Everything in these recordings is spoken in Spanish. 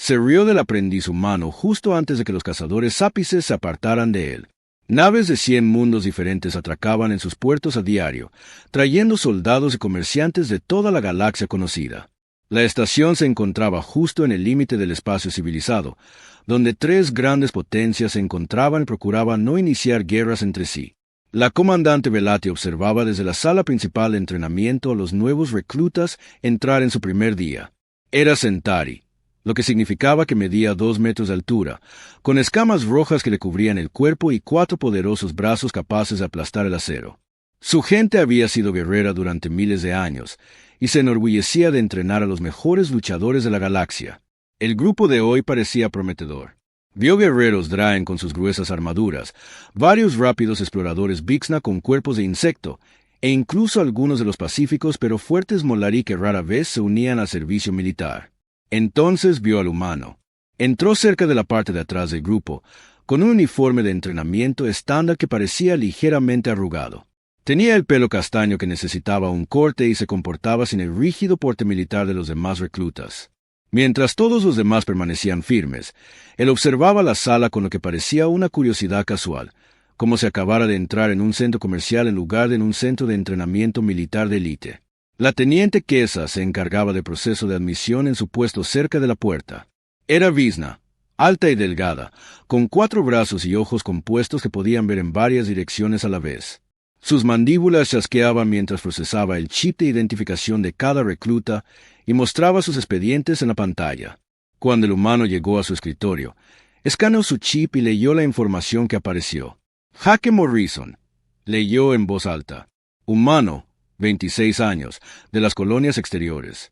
Se rió del aprendiz humano justo antes de que los cazadores sápices se apartaran de él. Naves de 100 mundos diferentes atracaban en sus puertos a diario, trayendo soldados y comerciantes de toda la galaxia conocida. La estación se encontraba justo en el límite del espacio civilizado, donde 3 grandes potencias se encontraban y procuraban no iniciar guerras entre sí. La comandante Velati observaba desde la sala principal de entrenamiento a los nuevos reclutas entrar en su primer día. Era Centauri, lo que significaba que medía 2 metros de altura, con escamas rojas que le cubrían el cuerpo y 4 poderosos brazos capaces de aplastar el acero. Su gente había sido guerrera durante miles de años, y se enorgullecía de entrenar a los mejores luchadores de la galaxia. El grupo de hoy parecía prometedor. Vio guerreros Draen con sus gruesas armaduras, varios rápidos exploradores Vixna con cuerpos de insecto, e incluso algunos de los pacíficos pero fuertes Molari que rara vez se unían al servicio militar. Entonces vio al humano. Entró cerca de la parte de atrás del grupo, con un uniforme de entrenamiento estándar que parecía ligeramente arrugado. Tenía el pelo castaño que necesitaba un corte y se comportaba sin el rígido porte militar de los demás reclutas. Mientras todos los demás permanecían firmes, él observaba la sala con lo que parecía una curiosidad casual, como si acabara de entrar en un centro comercial en lugar de en un centro de entrenamiento militar de élite. La teniente Kesa se encargaba del proceso de admisión en su puesto cerca de la puerta. Era Vixna, alta y delgada, con 4 brazos y ojos compuestos que podían ver en varias direcciones a la vez. Sus mandíbulas chasqueaban mientras procesaba el chip de identificación de cada recluta y mostraba sus expedientes en la pantalla. Cuando el humano llegó a su escritorio, escaneó su chip y leyó la información que apareció. Jaque Morrison, leyó en voz alta. Humano, 26 años, de las colonias exteriores.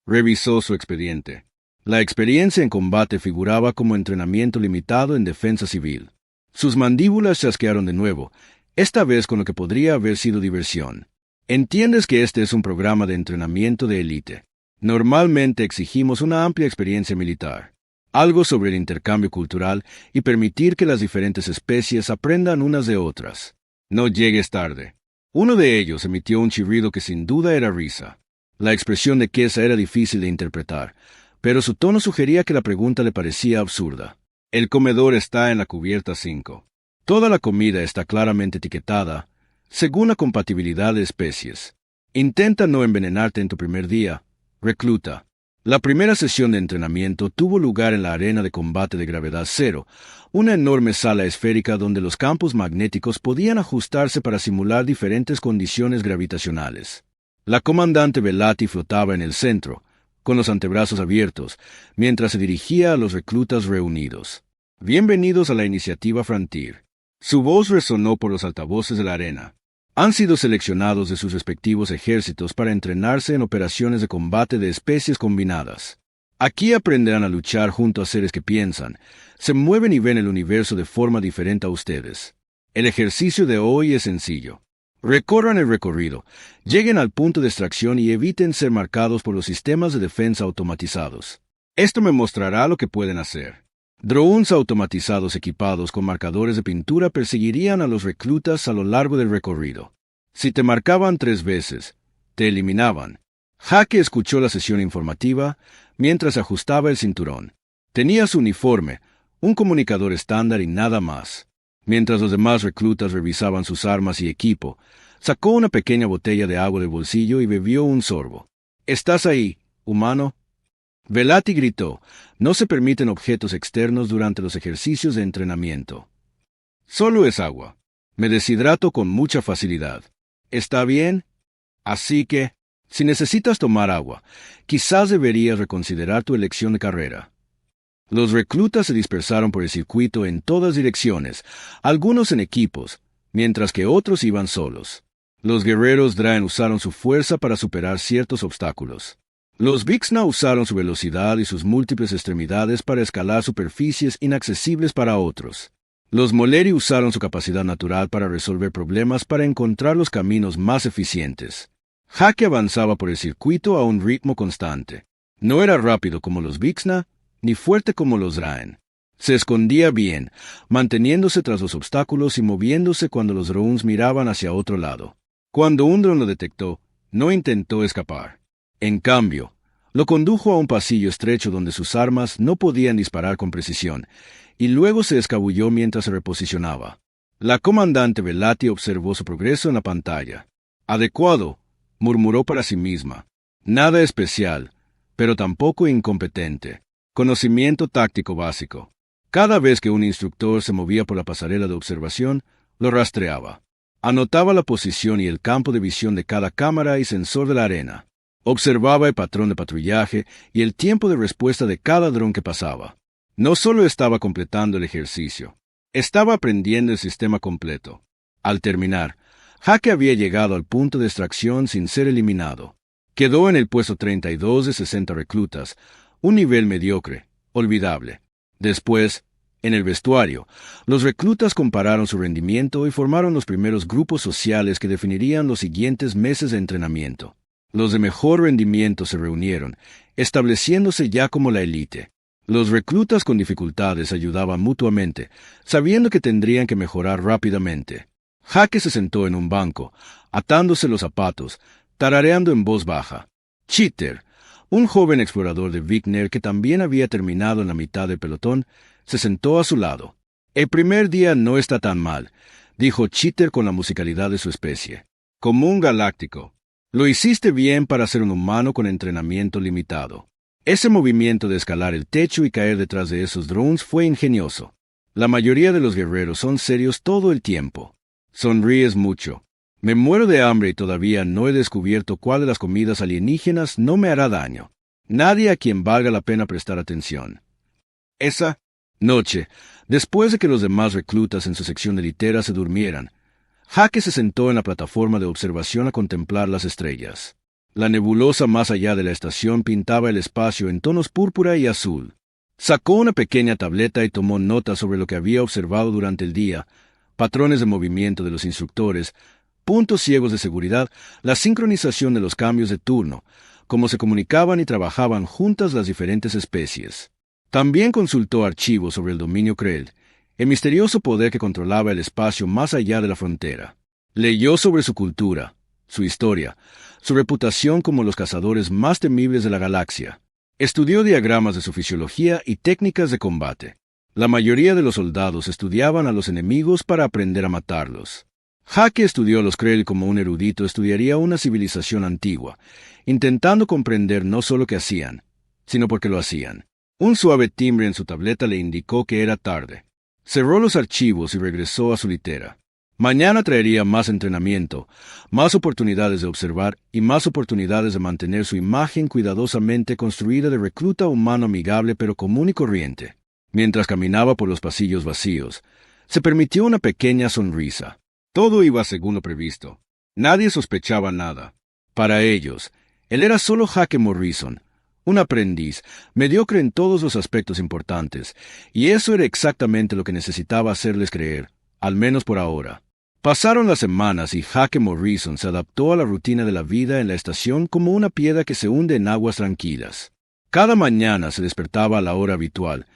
Revisó su expediente. La experiencia en combate figuraba como entrenamiento limitado en defensa civil. Sus mandíbulas chasquearon de nuevo, esta vez con lo que podría haber sido diversión. Entiendes que este es un programa de entrenamiento de élite. Normalmente exigimos una amplia experiencia militar, algo sobre el intercambio cultural y permitir que las diferentes especies aprendan unas de otras. No llegues tarde. Uno de ellos emitió un chirrido que sin duda era risa. La expresión de Kesa era difícil de interpretar, pero su tono sugería que la pregunta le parecía absurda. El comedor está en la cubierta 5. Toda la comida está claramente etiquetada, según la compatibilidad de especies. Intenta no envenenarte en tu primer día, recluta. La primera sesión de entrenamiento tuvo lugar en la arena de combate de gravedad cero, una enorme sala esférica donde los campos magnéticos podían ajustarse para simular diferentes condiciones gravitacionales. La comandante Velati flotaba en el centro, con los antebrazos abiertos, mientras se dirigía a los reclutas reunidos. Bienvenidos a la iniciativa Frontier. Su voz resonó por los altavoces de la arena. Han sido seleccionados de sus respectivos ejércitos para entrenarse en operaciones de combate de especies combinadas. Aquí aprenderán a luchar junto a seres que piensan, se mueven y ven el universo de forma diferente a ustedes. El ejercicio de hoy es sencillo. Recorran el recorrido, lleguen al punto de extracción y eviten ser marcados por los sistemas de defensa automatizados. Esto me mostrará lo que pueden hacer. Drones automatizados equipados con marcadores de pintura perseguirían a los reclutas a lo largo del recorrido. Si te marcaban 3 veces, te eliminaban. Jaque escuchó la sesión informativa mientras ajustaba el cinturón. Tenía su uniforme, un comunicador estándar y nada más. Mientras los demás reclutas revisaban sus armas y equipo, sacó una pequeña botella de agua del bolsillo y bebió un sorbo. ¿Estás ahí, humano? Velati gritó, no se permiten objetos externos durante los ejercicios de entrenamiento. Solo es agua. Me deshidrato con mucha facilidad. ¿Está bien? Así que, si necesitas tomar agua, quizás deberías reconsiderar tu elección de carrera. Los reclutas se dispersaron por el circuito en todas direcciones, algunos en equipos, mientras que otros iban solos. Los guerreros Draen usaron su fuerza para superar ciertos obstáculos. Los Vixna usaron su velocidad y sus múltiples extremidades para escalar superficies inaccesibles para otros. Los Moleri usaron su capacidad natural para resolver problemas para encontrar los caminos más eficientes. Jaque avanzaba por el circuito a un ritmo constante. No era rápido como los Vixna, ni fuerte como los Draen. Se escondía bien, manteniéndose tras los obstáculos y moviéndose cuando los drones miraban hacia otro lado. Cuando un dron lo detectó, no intentó escapar. En cambio, Lo condujo a un pasillo estrecho donde sus armas no podían disparar con precisión, y luego se escabulló mientras se reposicionaba. La comandante Velati observó su progreso en la pantalla. Adecuado, murmuró para sí misma. Nada especial, pero tampoco incompetente. Conocimiento táctico básico. Cada vez que un instructor se movía por la pasarela de observación, lo rastreaba. Anotaba la posición y el campo de visión de cada cámara y sensor de la arena. Observaba el patrón de patrullaje y el tiempo de respuesta de cada dron que pasaba. No solo estaba completando el ejercicio, estaba aprendiendo el sistema completo. Al terminar, Hake había llegado al punto de extracción sin ser eliminado. Quedó en el puesto 32 de 60 reclutas, un nivel mediocre, olvidable. Después, en el vestuario, los reclutas compararon su rendimiento y formaron los primeros grupos sociales que definirían los siguientes meses de entrenamiento. Los de mejor rendimiento se reunieron, estableciéndose ya como la élite. Los reclutas con dificultades ayudaban mutuamente, sabiendo que tendrían que mejorar rápidamente. Hake se sentó en un banco, atándose los zapatos, tarareando en voz baja. Chitter, un joven explorador de Vigner que también había terminado en la mitad del pelotón, se sentó a su lado. El primer día no está tan mal, dijo Chitter con la musicalidad de su especie. Como un galáctico. Lo hiciste bien para ser un humano con entrenamiento limitado. Ese movimiento de escalar el techo y caer detrás de esos drones fue ingenioso. La mayoría de los guerreros son serios todo el tiempo. Sonríes mucho. Me muero de hambre y todavía no he descubierto cuál de las comidas alienígenas no me hará daño. Nadie a quien valga la pena prestar atención. Esa noche, después de que los demás reclutas en su sección de litera se durmieran, Hake se sentó en la plataforma de observación a contemplar las estrellas. La nebulosa más allá de la estación pintaba el espacio en tonos púrpura y azul. Sacó una pequeña tableta y tomó notas sobre lo que había observado durante el día, patrones de movimiento de los instructores, puntos ciegos de seguridad, la sincronización de los cambios de turno, cómo se comunicaban y trabajaban juntas las diferentes especies. También consultó archivos sobre el dominio Krell, el misterioso poder que controlaba el espacio más allá de la frontera. Leyó sobre su cultura, su historia, su reputación como los cazadores más temibles de la galaxia. Estudió diagramas de su fisiología y técnicas de combate. La mayoría de los soldados estudiaban a los enemigos para aprender a matarlos. Hake estudió a los Krell como un erudito estudiaría una civilización antigua, intentando comprender no solo qué hacían, sino por qué lo hacían. Un suave timbre en su tableta le indicó que era tarde. Cerró los archivos y regresó a su litera. Mañana traería más entrenamiento, más oportunidades de observar y más oportunidades de mantener su imagen cuidadosamente construida de recluta humano amigable pero común y corriente. Mientras caminaba por los pasillos vacíos, se permitió una pequeña sonrisa. Todo iba según lo previsto. Nadie sospechaba nada. Para ellos, él era solo Hake Morrison, un aprendiz, mediocre en todos los aspectos importantes, y eso era exactamente lo que necesitaba hacerles creer, al menos por ahora. Pasaron las semanas y Hake Morrison se adaptó a la rutina de la vida en la estación como una piedra que se hunde en aguas tranquilas. Cada mañana se despertaba a la hora habitual,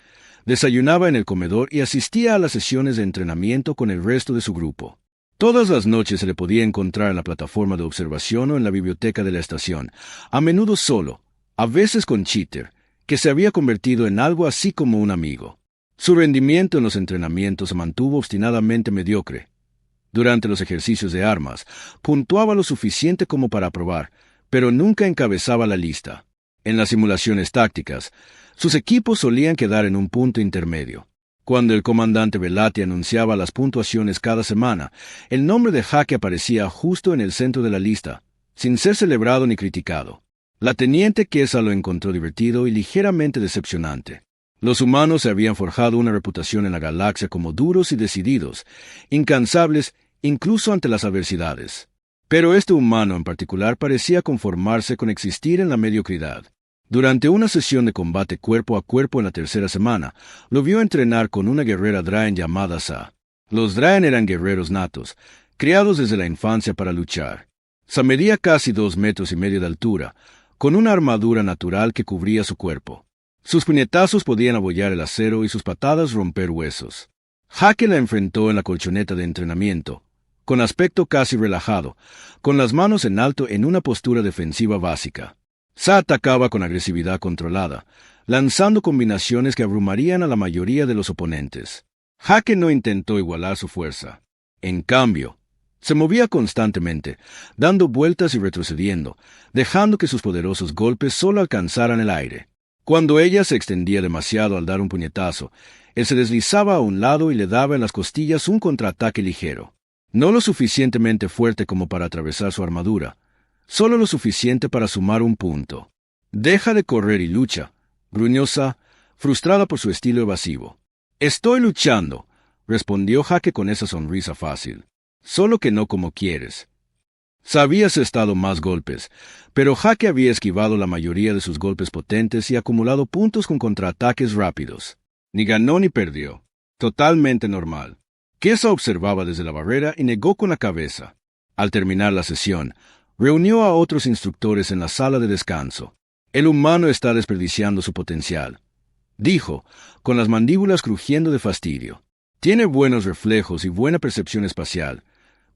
desayunaba en el comedor y asistía a las sesiones de entrenamiento con el resto de su grupo. Todas las noches se le podía encontrar en la plataforma de observación o en la biblioteca de la estación, a menudo solo, a veces con Chitter, que se había convertido en algo así como un amigo. Su rendimiento en los entrenamientos se mantuvo obstinadamente mediocre. Durante los ejercicios de armas, puntuaba lo suficiente como para aprobar, pero nunca encabezaba la lista. En las simulaciones tácticas, sus equipos solían quedar en un punto intermedio. Cuando el comandante Velati anunciaba las puntuaciones cada semana, el nombre de Hake aparecía justo en el centro de la lista, sin ser celebrado ni criticado. La teniente Kesa lo encontró divertido y ligeramente decepcionante. Los humanos se habían forjado una reputación en la galaxia como duros y decididos, incansables incluso ante las adversidades. Pero este humano en particular parecía conformarse con existir en la mediocridad. Durante una sesión de combate cuerpo a cuerpo en la tercera semana, lo vio entrenar con una guerrera Draen llamada Sa. Los Draen eran guerreros natos, criados desde la infancia para luchar. Sa medía casi 2,5 metros de altura, con una armadura natural que cubría su cuerpo. Sus puñetazos podían abollar el acero y sus patadas romper huesos. Hake la enfrentó en la colchoneta de entrenamiento, con aspecto casi relajado, con las manos en alto en una postura defensiva básica. Sa atacaba con agresividad controlada, lanzando combinaciones que abrumarían a la mayoría de los oponentes. Hake no intentó igualar su fuerza. En cambio, se movía constantemente, dando vueltas y retrocediendo, dejando que sus poderosos golpes solo alcanzaran el aire. Cuando ella se extendía demasiado al dar un puñetazo, él se deslizaba a un lado y le daba en las costillas un contraataque ligero. No lo suficientemente fuerte como para atravesar su armadura, solo lo suficiente para sumar un punto. «Deja de correr y lucha», gruñó Sa, frustrada por su estilo evasivo. «Estoy luchando», respondió Hake con esa sonrisa fácil. «Solo que no como quieres». Sa había asestado más golpes, pero Hake había esquivado la mayoría de sus golpes potentes y acumulado puntos con contraataques rápidos. Ni ganó ni perdió. Totalmente normal. Kesa observaba desde la barrera y negó con la cabeza. Al terminar la sesión, reunió a otros instructores en la sala de descanso. «El humano está desperdiciando su potencial», dijo, con las mandíbulas crujiendo de fastidio. «Tiene buenos reflejos y buena percepción espacial,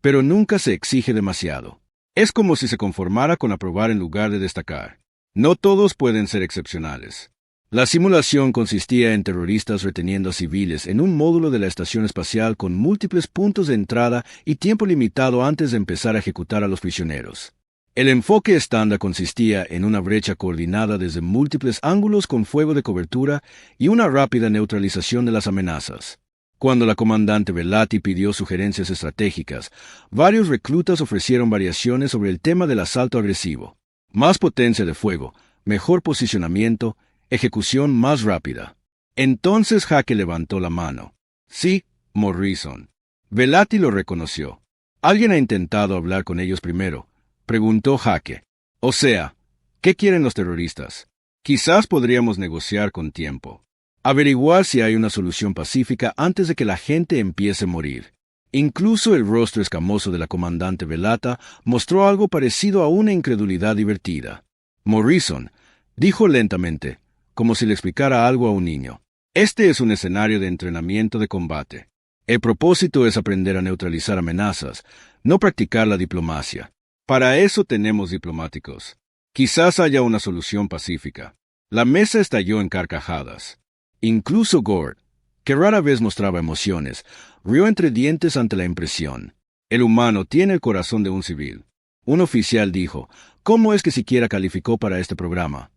pero nunca se exige demasiado. Es como si se conformara con aprobar en lugar de destacar. No todos pueden ser excepcionales». La simulación consistía en terroristas reteniendo a civiles en un módulo de la estación espacial con múltiples puntos de entrada y tiempo limitado antes de empezar a ejecutar a los prisioneros. El enfoque estándar consistía en una brecha coordinada desde múltiples ángulos con fuego de cobertura y una rápida neutralización de las amenazas. Cuando la comandante Velati pidió sugerencias estratégicas, varios reclutas ofrecieron variaciones sobre el tema del asalto agresivo. Más potencia de fuego, mejor posicionamiento, ejecución más rápida. Entonces Hake levantó la mano. «Sí, Morrison». Velati lo reconoció. «¿Alguien ha intentado hablar con ellos primero?», preguntó Hake. «O sea, ¿qué quieren los terroristas? Quizás podríamos negociar con tiempo. Averiguar si hay una solución pacífica antes de que la gente empiece a morir». Incluso el rostro escamoso de la comandante Velata mostró algo parecido a una incredulidad divertida. «Morrison», dijo lentamente, como si le explicara algo a un niño. «Este es un escenario de entrenamiento de combate. El propósito es aprender a neutralizar amenazas, no practicar la diplomacia. Para eso tenemos diplomáticos. Quizás haya una solución pacífica». La mesa estalló en carcajadas. Incluso Gord, que rara vez mostraba emociones, rió entre dientes ante la impresión. «El humano tiene el corazón de un civil». Un oficial dijo: «¿Cómo es que siquiera calificó para este programa?».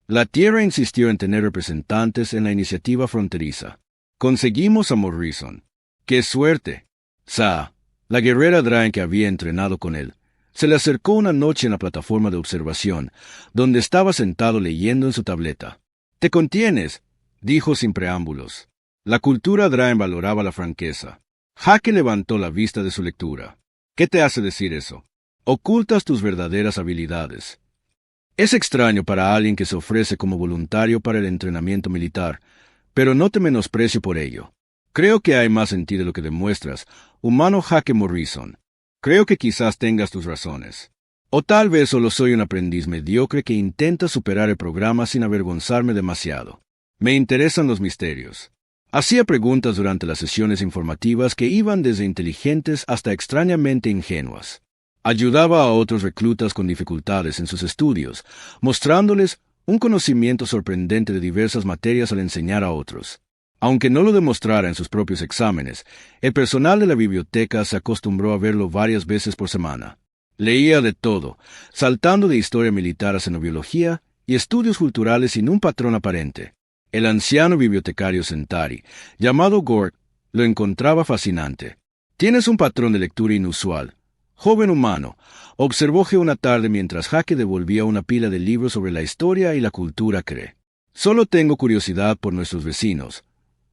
La Tierra insistió en tener representantes en la iniciativa fronteriza. «Conseguimos a Morrison». «¡Qué suerte!». Sa, la guerrera Draen que había entrenado con él, se le acercó una noche en la plataforma de observación, donde estaba sentado leyendo en su tableta. «Te contienes», dijo sin preámbulos. La cultura Draen valoraba la franqueza. Hake levantó la vista de su lectura. «¿Qué te hace decir eso?». «Ocultas tus verdaderas habilidades». Es extraño para alguien que se ofrece como voluntario para el entrenamiento militar, pero no te menosprecio por ello. Creo que hay más en ti de lo que demuestras, humano Hake Morrison. Creo que quizás tengas tus razones. O tal vez solo soy un aprendiz mediocre que intenta superar el programa sin avergonzarme demasiado. Me interesan los misterios. Hacía preguntas durante las sesiones informativas que iban desde inteligentes hasta extrañamente ingenuas. Ayudaba a otros reclutas con dificultades en sus estudios, mostrándoles un conocimiento sorprendente de diversas materias al enseñar a otros. Aunque no lo demostrara en sus propios exámenes, el personal de la biblioteca se acostumbró a verlo varias veces por semana. Leía de todo, saltando de historia militar a xenobiología y estudios culturales sin un patrón aparente. El anciano bibliotecario Centauri, llamado Gord, lo encontraba fascinante. «Tienes un patrón de lectura inusual. Joven humano», observó que una tarde mientras Hake devolvía una pila de libros sobre la historia y la cultura Kree. «Solo tengo curiosidad por nuestros vecinos»,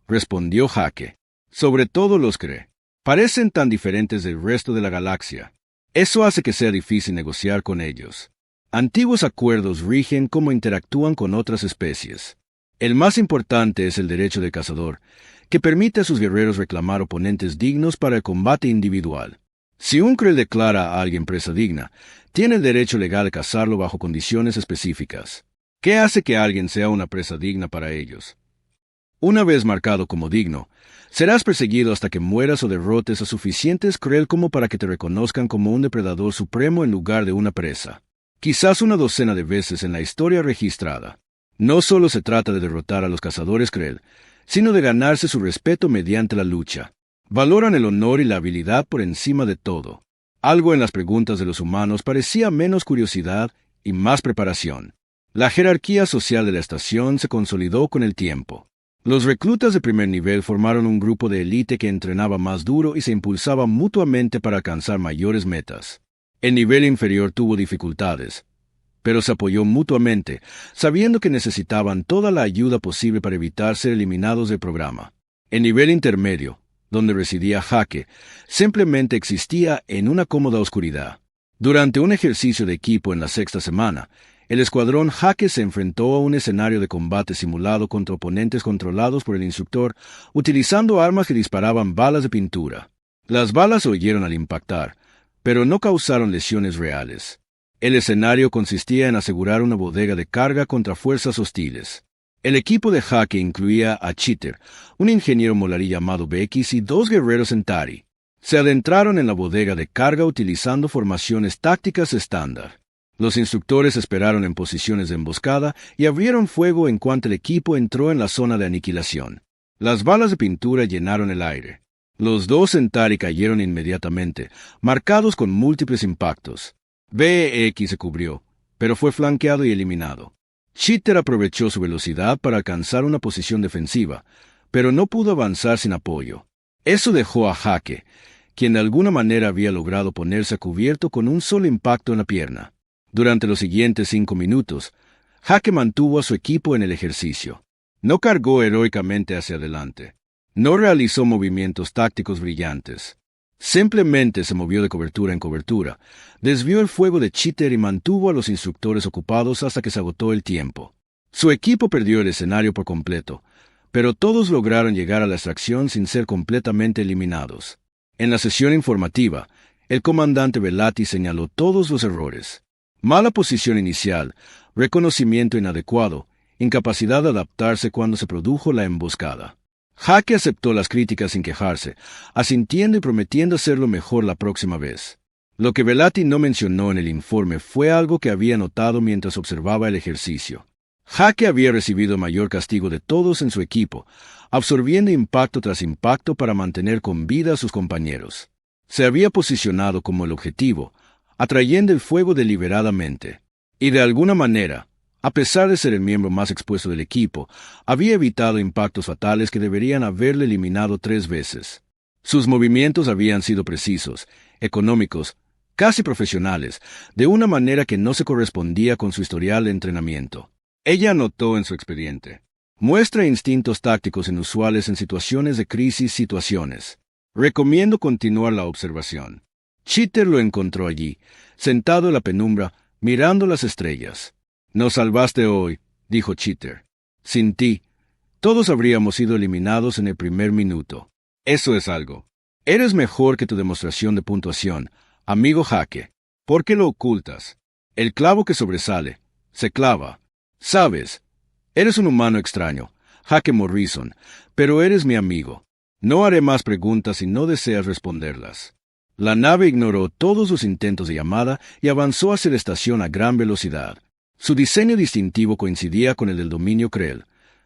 respondió Hake. «Sobre todo los Kree. Parecen tan diferentes del resto de la galaxia. Eso hace que sea difícil negociar con ellos. Antiguos acuerdos rigen cómo interactúan con otras especies. El más importante es el derecho del cazador, que permite a sus guerreros reclamar oponentes dignos para el combate individual. Si un Kree declara a alguien presa digna, tiene el derecho legal de cazarlo bajo condiciones específicas. ¿Qué hace que alguien sea una presa digna para ellos? Una vez marcado como digno, serás perseguido hasta que mueras o derrotes a suficientes Kree como para que te reconozcan como un depredador supremo en lugar de una presa. quizás una docena de veces en la historia registrada. No solo se trata de derrotar a los cazadores Krell, sino de ganarse su respeto mediante la lucha. Valoran el honor y la habilidad por encima de todo. Algo en las preguntas de los humanos parecía menos curiosidad y más preparación. La jerarquía social de la estación se consolidó con el tiempo. Los reclutas de primer nivel formaron un grupo de élite que entrenaba más duro y se impulsaba mutuamente para alcanzar mayores metas. El nivel inferior tuvo dificultades, pero se apoyó mutuamente, sabiendo que necesitaban toda la ayuda posible para evitar ser eliminados del programa. El nivel intermedio, donde residía Hake, simplemente existía en una cómoda oscuridad. Durante un ejercicio de equipo en la sexta semana, el escuadrón Hake se enfrentó a un escenario de combate simulado contra oponentes controlados por el instructor, utilizando armas que disparaban balas de pintura. Las balas se oyeron al impactar, pero no causaron lesiones reales. El escenario consistía en asegurar una bodega de carga contra fuerzas hostiles. El equipo de Hake incluía a Cheater, un ingeniero molarí llamado Bekis y 2 guerreros Centauri. Se adentraron en la bodega de carga utilizando formaciones tácticas estándar. Los instructores esperaron en posiciones de emboscada y abrieron fuego en cuanto el equipo entró en la zona de aniquilación. Las balas de pintura llenaron el aire. Los 2 Centauri cayeron inmediatamente, marcados con múltiples impactos. BX se cubrió, pero fue flanqueado y eliminado. Cheater aprovechó su velocidad para alcanzar una posición defensiva, pero no pudo avanzar sin apoyo. Eso dejó a Hake, quien de alguna manera había logrado ponerse a cubierto con un solo impacto en la pierna. Durante los siguientes 5 minutos, Hake mantuvo a su equipo en el ejercicio. No cargó heroicamente hacia adelante. No realizó movimientos tácticos brillantes. Simplemente se movió de cobertura en cobertura, desvió el fuego de Cheater y mantuvo a los instructores ocupados hasta que se agotó el tiempo. Su equipo perdió el escenario por completo, pero todos lograron llegar a la extracción sin ser completamente eliminados. En la sesión informativa, el comandante Velati señaló todos los errores. Mala posición inicial, reconocimiento inadecuado, incapacidad de adaptarse cuando se produjo la emboscada. Hake aceptó las críticas sin quejarse, asintiendo y prometiendo hacerlo mejor la próxima vez. Lo que Velati no mencionó en el informe fue algo que había notado mientras observaba el ejercicio. Hake había recibido el mayor castigo de todos en su equipo, absorbiendo impacto tras impacto para mantener con vida a sus compañeros. Se había posicionado como el objetivo, atrayendo el fuego deliberadamente. Y de alguna manera, a pesar de ser el miembro más expuesto del equipo, había evitado impactos fatales que deberían haberle eliminado 3 veces. Sus movimientos habían sido precisos, económicos, casi profesionales, de una manera que no se correspondía con su historial de entrenamiento. Ella anotó en su expediente: muestra instintos tácticos inusuales en situaciones de crisis. Recomiendo continuar la observación. Cheater lo encontró allí, sentado en la penumbra, mirando las estrellas. «Nos salvaste hoy», dijo Cheater. «Sin ti, todos habríamos sido eliminados en el primer minuto. Eso es algo. Eres mejor que tu demostración de puntuación, amigo Hake. ¿Por qué lo ocultas? El clavo que sobresale se clava. Sabes, eres un humano extraño, Hake Morrison, pero eres mi amigo. No haré más preguntas si no deseas responderlas». La nave ignoró todos los intentos de llamada y avanzó hacia la estación a gran velocidad. Su diseño distintivo coincidía con el del dominio Krell,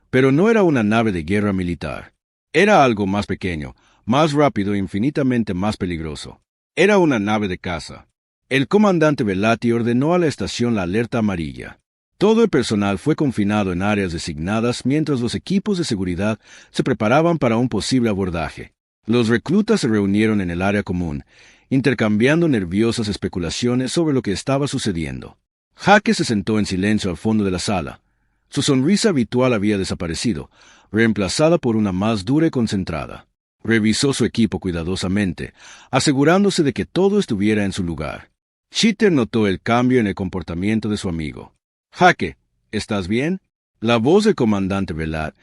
pero no era una nave de guerra militar. Era algo más pequeño, más rápido e infinitamente más peligroso. Era una nave de caza. El comandante Velati ordenó a la estación la alerta amarilla. Todo el personal fue confinado en áreas designadas mientras los equipos de seguridad se preparaban para un posible abordaje. Los reclutas se reunieron en el área común, intercambiando nerviosas especulaciones sobre lo que estaba sucediendo. Hake se sentó en silencio al fondo de la sala. Su sonrisa habitual había desaparecido, reemplazada por una más dura y concentrada. Revisó su equipo cuidadosamente, asegurándose de que todo estuviera en su lugar. Cheater notó el cambio en el comportamiento de su amigo. «Hake, ¿estás bien?» La voz del comandante Velat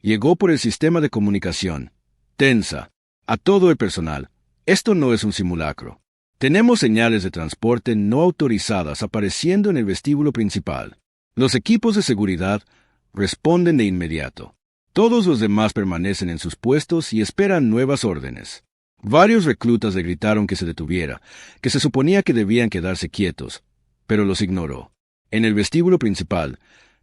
llegó por el sistema de comunicación. «Tensa. A todo el personal. Esto no es un simulacro. Tenemos señales de transporte no autorizadas apareciendo en el vestíbulo principal. Los equipos de seguridad responden de inmediato. Todos los demás permanecen en sus puestos y esperan nuevas órdenes». Varios reclutas le gritaron que se detuviera, que se suponía que debían quedarse quietos, pero los ignoró. En el vestíbulo principal,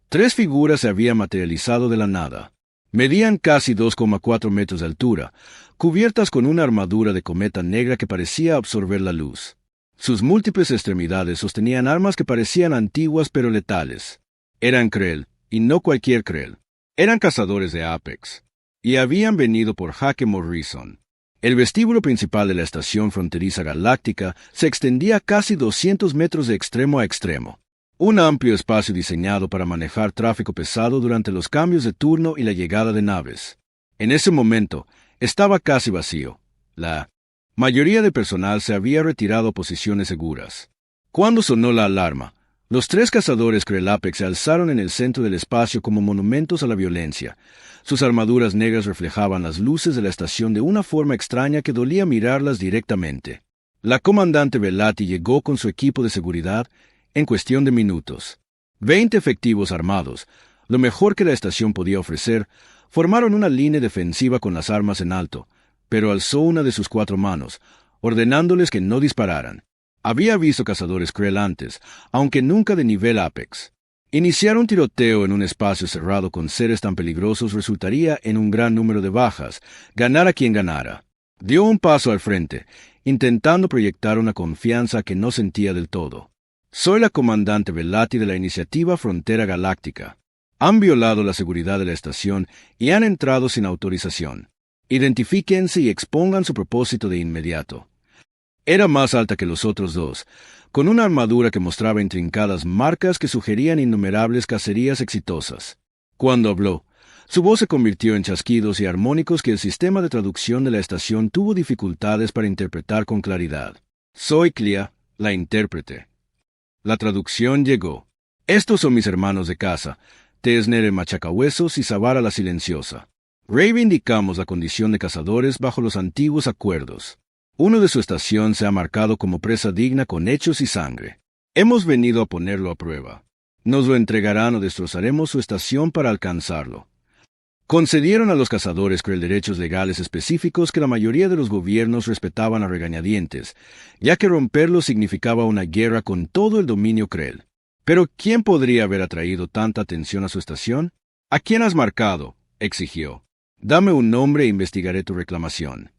3 figuras se habían materializado de la nada. Medían casi 2,4 metros de altura, cubiertas con una armadura de cometa negra que parecía absorber la luz. Sus múltiples extremidades sostenían armas que parecían antiguas pero letales. Eran Krell, y no cualquier Krell. Eran cazadores de Apex, y habían venido por Hake Morrison. El vestíbulo principal de la estación fronteriza galáctica se extendía casi 200 metros de extremo a extremo. Un amplio espacio diseñado para manejar tráfico pesado durante los cambios de turno y la llegada de naves. En ese momento, estaba casi vacío. La mayoría del personal se había retirado a posiciones seguras. Cuando sonó la alarma, los 3 cazadores Krell Apex se alzaron en el centro del espacio como monumentos a la violencia. Sus armaduras negras reflejaban las luces de la estación de una forma extraña que dolía mirarlas directamente. La comandante Velati llegó con su equipo de seguridad en cuestión de minutos. 20 efectivos armados, lo mejor que la estación podía ofrecer, formaron una línea defensiva con las armas en alto, pero alzó una de sus 4 manos, ordenándoles que no dispararan. Había visto cazadores Krell antes, aunque nunca de nivel Apex. Iniciar un tiroteo en un espacio cerrado con seres tan peligrosos resultaría en un gran número de bajas, ganara quien ganara. Dio un paso al frente, intentando proyectar una confianza que no sentía del todo. Soy la comandante Velati de la Iniciativa Frontera Galáctica. Han violado la seguridad de la estación y han entrado sin autorización. Identifíquense y expongan su propósito de inmediato. Era más alta que los otros 2, con una armadura que mostraba intrincadas marcas que sugerían innumerables cacerías exitosas. Cuando habló, su voz se convirtió en chasquidos y armónicos que el sistema de traducción de la estación tuvo dificultades para interpretar con claridad. Soy Clea, la intérprete. La traducción llegó. Estos son mis hermanos de casa, Tesner el Machacahuesos y Zavara la Silenciosa. Reivindicamos la condición de cazadores bajo los antiguos acuerdos. Uno de su estación se ha marcado como presa digna con hechos y sangre. Hemos venido a ponerlo a prueba. Nos lo entregarán o destrozaremos su estación para alcanzarlo. Concedieron a los cazadores Krell derechos legales específicos que la mayoría de los gobiernos respetaban a regañadientes, ya que romperlos significaba una guerra con todo el dominio Krell. Pero ¿quién podría haber atraído tanta atención a su estación? ¿A quién has marcado?, exigió. Dame un nombre e investigaré tu reclamación.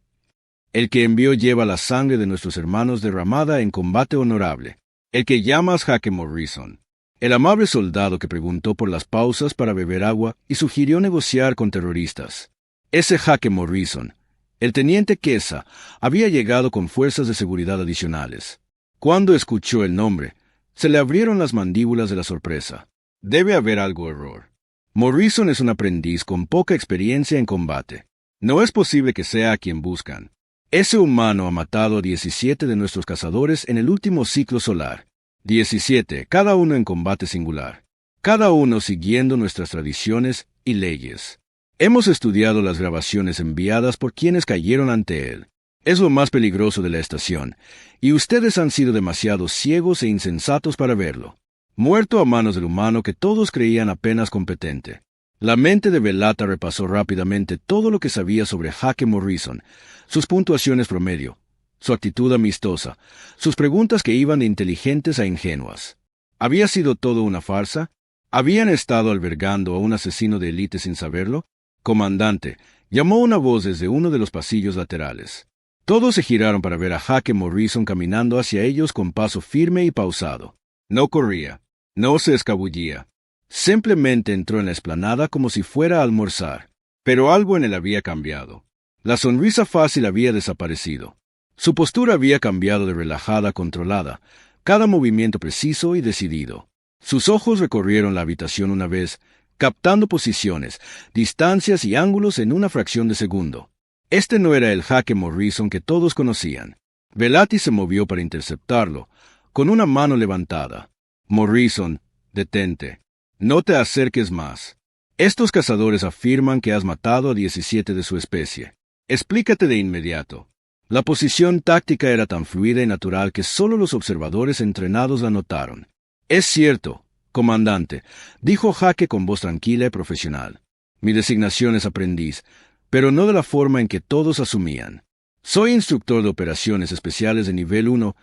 El que envió lleva la sangre de nuestros hermanos derramada en combate honorable. El que llamas Hake Morrison. El amable soldado que preguntó por las pausas para beber agua y sugirió negociar con terroristas. Ese Hake Morrison, el teniente Kesa, había llegado con fuerzas de seguridad adicionales. Cuando escuchó el nombre, se le abrieron las mandíbulas de la sorpresa. Debe haber algo error. Morrison es un aprendiz con poca experiencia en combate. No es posible que sea a quien buscan. Ese humano ha matado a 17 de nuestros cazadores en el último ciclo solar. 17, cada uno en combate singular. Cada uno siguiendo nuestras tradiciones y leyes. Hemos estudiado las grabaciones enviadas por quienes cayeron ante él. Es lo más peligroso de la estación, y ustedes han sido demasiado ciegos e insensatos para verlo. Muerto a manos del humano que todos creían apenas competente. La mente de Velata repasó rápidamente todo lo que sabía sobre Hake Morrison, sus puntuaciones promedio, su actitud amistosa, sus preguntas que iban de inteligentes a ingenuas. ¿Había sido todo una farsa? ¿Habían estado albergando a un asesino de élite sin saberlo? Comandante, llamó una voz desde uno de los pasillos laterales. Todos se giraron para ver a Hake Morrison caminando hacia ellos con paso firme y pausado. No corría, no se escabullía. Simplemente entró en la explanada como si fuera a almorzar. Pero algo en él había cambiado. La sonrisa fácil había desaparecido. Su postura había cambiado de relajada a controlada, cada movimiento preciso y decidido. Sus ojos recorrieron la habitación una vez, captando posiciones, distancias y ángulos en una fracción de segundo. Este no era el Hake Morrison que todos conocían. Velati se movió para interceptarlo, con una mano levantada. Morrison, detente. No te acerques más. Estos cazadores afirman que has matado a 17 de su especie. Explícate de inmediato. La posición táctica era tan fluida y natural que solo los observadores entrenados la notaron. Es cierto, comandante, dijo Hake con voz tranquila y profesional. Mi designación es aprendiz, pero no de la forma en que todos asumían. Soy instructor de operaciones especiales de nivel 1,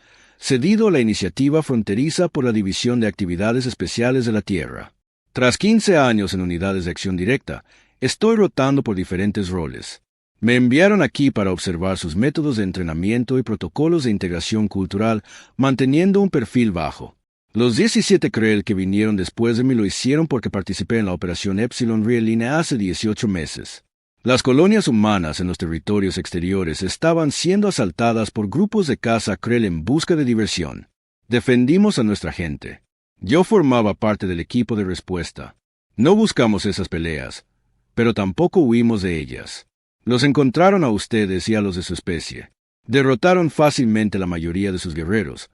cedido a la iniciativa fronteriza por la División de Actividades Especiales de la Tierra. Tras 15 años en unidades de acción directa, estoy rotando por diferentes roles. Me enviaron aquí para observar sus métodos de entrenamiento y protocolos de integración cultural, manteniendo un perfil bajo. Los 17 Krell que vinieron después de mí lo hicieron porque participé en la operación Epsilon Rieline hace 18 meses. Las colonias humanas en los territorios exteriores estaban siendo asaltadas por grupos de caza Krell en busca de diversión. Defendimos a nuestra gente. Yo formaba parte del equipo de respuesta. No buscamos esas peleas, pero tampoco huimos de ellas. Los encontraron a ustedes y a los de su especie. Derrotaron fácilmente la mayoría de sus guerreros,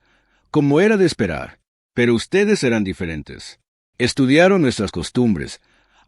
como era de esperar. Pero ustedes eran diferentes. Estudiaron nuestras costumbres,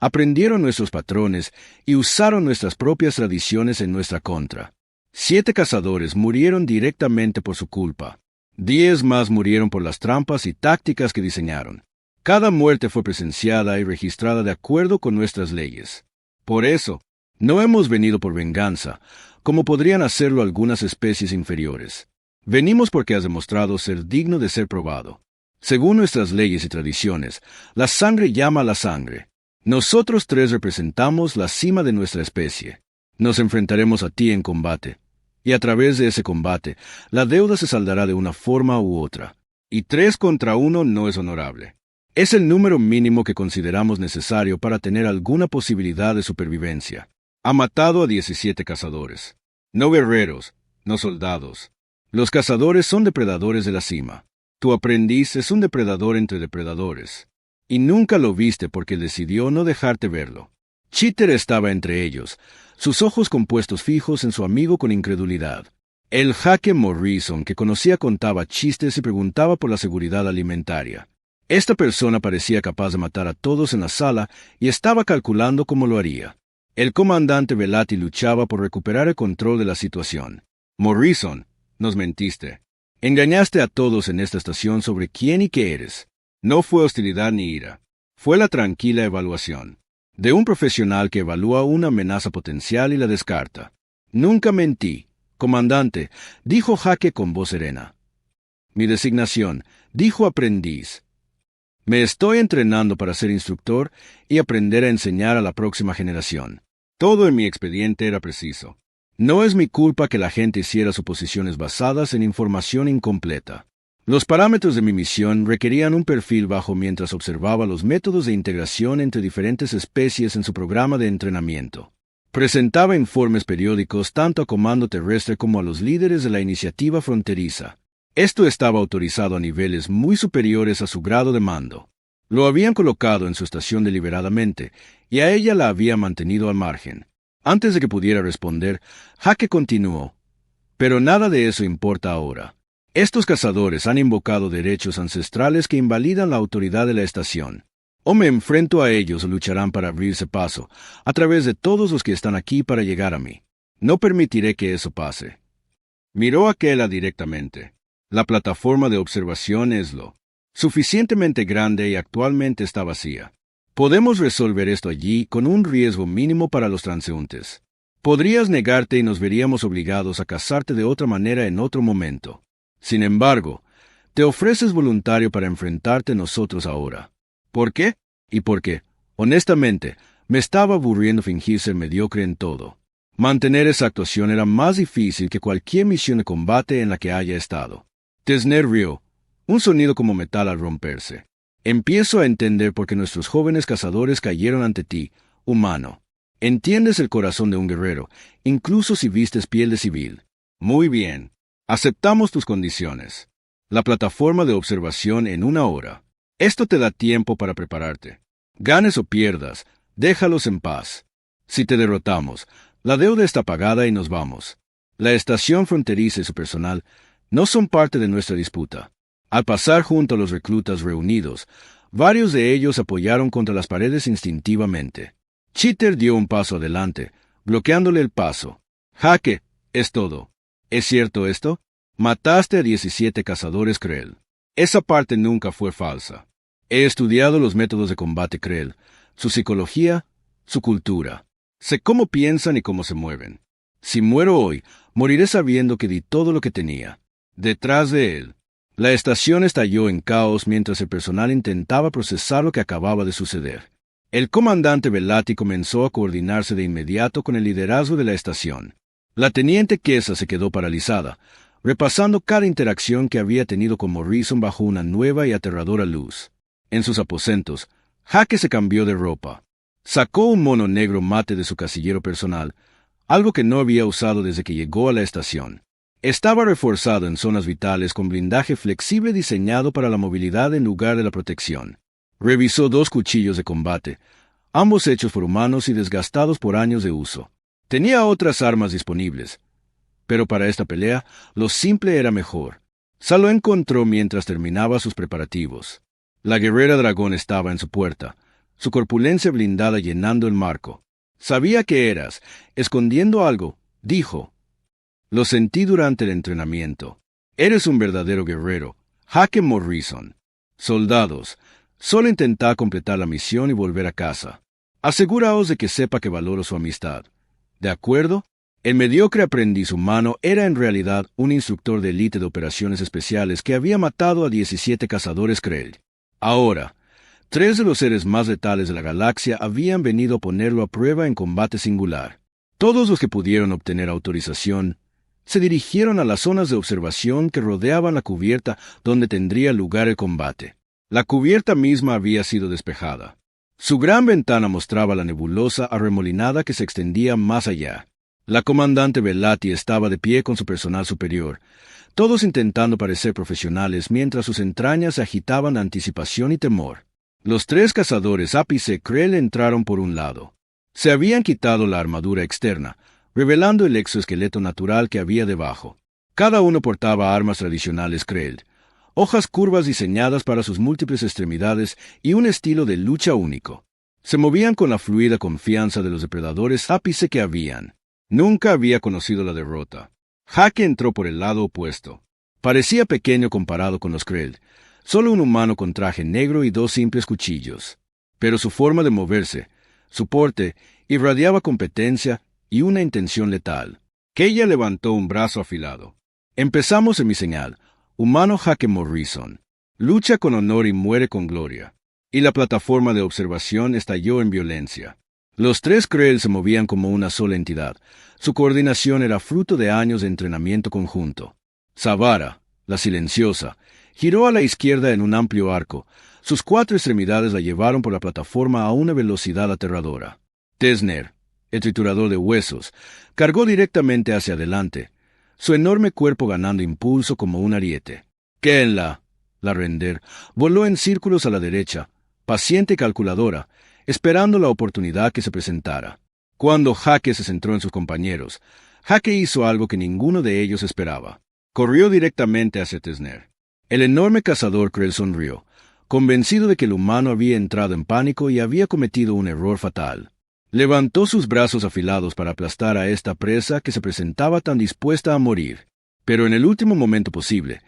aprendieron nuestros patrones y usaron nuestras propias tradiciones en nuestra contra. 7 cazadores murieron directamente por su culpa. 10 más murieron por las trampas y tácticas que diseñaron. Cada muerte fue presenciada y registrada de acuerdo con nuestras leyes. Por eso, no hemos venido por venganza, como podrían hacerlo algunas especies inferiores. Venimos porque has demostrado ser digno de ser probado. Según nuestras leyes y tradiciones, la sangre llama a la sangre. Nosotros 3 representamos la cima de nuestra especie. Nos enfrentaremos a ti en combate, y a través de ese combate, la deuda se saldará de una forma u otra. Y 3 contra 1 no es honorable. Es el número mínimo que consideramos necesario para tener alguna posibilidad de supervivencia. Ha matado a 17 cazadores. No guerreros, no soldados. Los cazadores son depredadores de la cima. Tu aprendiz es un depredador entre depredadores. Y nunca lo viste porque decidió no dejarte verlo. Cheater estaba entre ellos, sus ojos compuestos fijos en su amigo con incredulidad. El Jaque Morrison, que conocía, contaba chistes y preguntaba por la seguridad alimentaria. Esta persona parecía capaz de matar a todos en la sala y estaba calculando cómo lo haría. El comandante Velati luchaba por recuperar el control de la situación. Morrison, nos mentiste. Engañaste a todos en esta estación sobre quién y qué eres. No fue hostilidad ni ira. Fue la tranquila evaluación de un profesional que evalúa una amenaza potencial y la descarta. Nunca mentí, comandante, dijo Jaque con voz serena. Mi designación, dijo aprendiz. Me estoy entrenando para ser instructor y aprender a enseñar a la próxima generación. Todo en mi expediente era preciso. No es mi culpa que la gente hiciera suposiciones basadas en información incompleta. Los parámetros de mi misión requerían un perfil bajo mientras observaba los métodos de integración entre diferentes especies en su programa de entrenamiento. Presentaba informes periódicos tanto a Comando Terrestre como a los líderes de la iniciativa fronteriza. Esto estaba autorizado a niveles muy superiores a su grado de mando. Lo habían colocado en su estación deliberadamente, y a ella la había mantenido al margen. Antes de que pudiera responder, Jaque continuó. Pero nada de eso importa ahora. Estos cazadores han invocado derechos ancestrales que invalidan la autoridad de la estación. O me enfrento a ellos o lucharán para abrirse paso, a través de todos los que están aquí para llegar a mí. No permitiré que eso pase. Miró a Kela directamente. La plataforma de observación es lo suficientemente grande y actualmente está vacía. Podemos resolver esto allí con un riesgo mínimo para los transeúntes. Podrías negarte y nos veríamos obligados a cazarte de otra manera en otro momento. Sin embargo, te ofreces voluntario para enfrentarte a nosotros ahora. ¿Por qué? Y porque, honestamente, me estaba aburriendo fingir ser mediocre en todo. Mantener esa actuación era más difícil que cualquier misión de combate en la que haya estado. Tesner rió, un sonido como metal al romperse. Empiezo a entender por qué nuestros jóvenes cazadores cayeron ante ti, humano. Entiendes el corazón de un guerrero, incluso si vistes piel de civil. Muy bien. Aceptamos tus condiciones. La plataforma de observación en 1 hora. Esto te da tiempo para prepararte. Ganes o pierdas, déjalos en paz. Si te derrotamos, la deuda está pagada y nos vamos. La estación fronteriza y su personal no son parte de nuestra disputa. Al pasar junto a los reclutas reunidos, varios de ellos apoyaron contra las paredes instintivamente. Cheater dio un paso adelante, bloqueándole el paso. Jaque, es todo. ¿Es cierto esto? Mataste a 17 cazadores Krell. Esa parte nunca fue falsa. He estudiado los métodos de combate Krell, su psicología, su cultura. Sé cómo piensan y cómo se mueven. Si muero hoy, moriré sabiendo que di todo lo que tenía. Detrás de él, La estación estalló en caos mientras el personal intentaba procesar lo que acababa de suceder. El comandante Velati comenzó a coordinarse de inmediato con el liderazgo de la estación. La teniente Kesa se quedó paralizada, repasando cada interacción que había tenido con Morrison bajo una nueva y aterradora luz. En sus aposentos, Jake se cambió de ropa. Sacó un mono negro mate de su casillero personal, algo que no había usado desde que llegó a la estación. Estaba reforzado en zonas vitales con blindaje flexible diseñado para la movilidad en lugar de la protección. Revisó 2 cuchillos de combate, ambos hechos por humanos y desgastados por años de uso. Tenía otras armas disponibles, pero para esta pelea, lo simple era mejor. Se lo encontró mientras terminaba sus preparativos. La guerrera dragón estaba en su puerta, su corpulencia blindada llenando el marco. «Sabía que eras, escondiendo algo», dijo. «Lo sentí durante el entrenamiento. Eres un verdadero guerrero, Jake Morrison. Soldados, solo intentá completar la misión y volver a casa. Aseguraos de que sepa que valoro su amistad. ¿De acuerdo?» El mediocre aprendiz humano era en realidad un instructor de élite de operaciones especiales que había matado a 17 cazadores Krell. Ahora, 3 de los seres más letales de la galaxia habían venido a ponerlo a prueba en combate singular. Todos los que pudieron obtener autorización se dirigieron a las zonas de observación que rodeaban la cubierta donde tendría lugar el combate. La cubierta misma había sido despejada. Su gran ventana mostraba la nebulosa arremolinada que se extendía más allá. La comandante Velati estaba de pie con su personal superior, todos intentando parecer profesionales mientras sus entrañas se agitaban de anticipación y temor. Los 3 cazadores ápice Krell entraron por un lado. Se habían quitado la armadura externa, revelando el exoesqueleto natural que había debajo. Cada uno portaba armas tradicionales Krell, hojas curvas diseñadas para sus múltiples extremidades y un estilo de lucha único. Se movían con la fluida confianza de los depredadores ápice que habían. Nunca había conocido la derrota. Jake entró por el lado opuesto. Parecía pequeño comparado con los Krell, solo un humano con traje negro y 2 simples cuchillos. Pero su forma de moverse, su porte, irradiaba competencia y una intención letal. Keia levantó un brazo afilado. «Empezamos en mi señal, humano Jake Morrison. Lucha con honor y muere con gloria». Y la plataforma de observación estalló en violencia. Los 3 Krell se movían como una sola entidad. Su coordinación era fruto de años de entrenamiento conjunto. Zavara, la silenciosa, giró a la izquierda en un amplio arco. Sus 4 extremidades la llevaron por la plataforma a una velocidad aterradora. Tesner, el triturador de huesos, cargó directamente hacia adelante, su enorme cuerpo ganando impulso como un ariete. Kenla, la render, voló en círculos a la derecha, paciente y calculadora, esperando la oportunidad que se presentara. Cuando Jake se centró en sus compañeros, Jake hizo algo que ninguno de ellos esperaba. Corrió directamente hacia Tesner. El enorme cazador Krell sonrió, convencido de que el humano había entrado en pánico y había cometido un error fatal. Levantó sus brazos afilados para aplastar a esta presa que se presentaba tan dispuesta a morir. Pero en el último momento posible,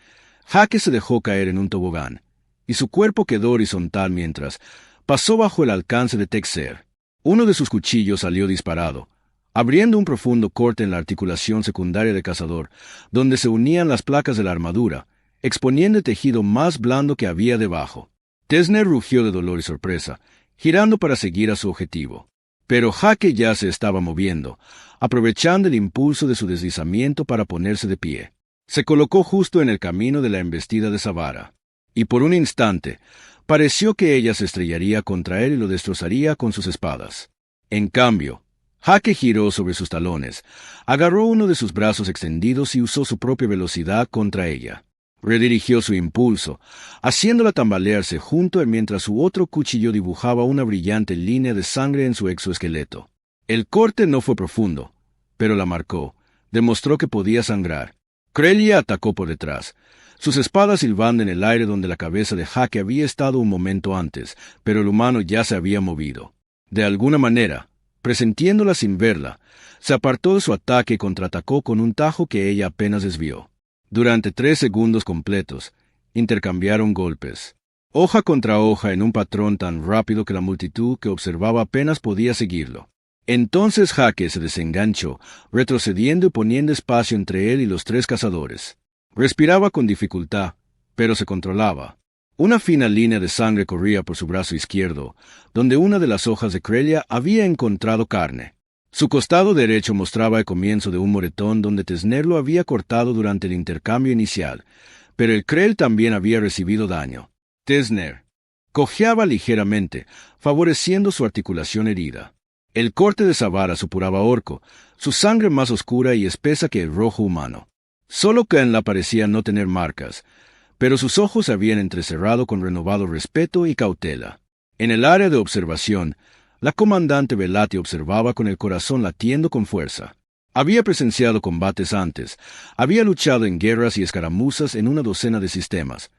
Jake se dejó caer en un tobogán, y su cuerpo quedó horizontal mientras pasó bajo el alcance de Texer. Uno de sus cuchillos salió disparado, abriendo un profundo corte en la articulación secundaria del cazador, donde se unían las placas de la armadura, exponiendo el tejido más blando que había debajo. Tesner rugió de dolor y sorpresa, girando para seguir a su objetivo. Pero Jake ya se estaba moviendo, aprovechando el impulso de su deslizamiento para ponerse de pie. Se colocó justo en el camino de la embestida de Zavara, y por un instante pareció que ella se estrellaría contra él y lo destrozaría con sus espadas. En cambio, Jake giró sobre sus talones, agarró uno de sus brazos extendidos y usó su propia velocidad contra ella. Redirigió su impulso, haciéndola tambalearse junto a él mientras su otro cuchillo dibujaba una brillante línea de sangre en su exoesqueleto. El corte no fue profundo, pero la marcó, demostró que podía sangrar. Krellia atacó por detrás, sus espadas silbando en el aire donde la cabeza de Jake había estado un momento antes, pero el humano ya se había movido. De alguna manera, presentiéndola sin verla, se apartó de su ataque y contraatacó con un tajo que ella apenas desvió. Durante 3 segundos completos, intercambiaron golpes, hoja contra hoja en un patrón tan rápido que la multitud que observaba apenas podía seguirlo. Entonces Jake se desenganchó, retrocediendo y poniendo espacio entre él y los 3 cazadores. Respiraba con dificultad, pero se controlaba. Una fina línea de sangre corría por su brazo izquierdo, donde una de las hojas de Krelia había encontrado carne. Su costado derecho mostraba el comienzo de un moretón donde Tesner lo había cortado durante el intercambio inicial, pero el Krell también había recibido daño. Tesner cojeaba ligeramente, favoreciendo su articulación herida. El corte de Zavara supuraba orco, su sangre más oscura y espesa que el rojo humano. Solo Kenla parecía no tener marcas, pero sus ojos se habían entrecerrado con renovado respeto y cautela. En el área de observación, la comandante Velati observaba con el corazón latiendo con fuerza. Había presenciado combates antes, había luchado en guerras y escaramuzas en una docena de sistemas,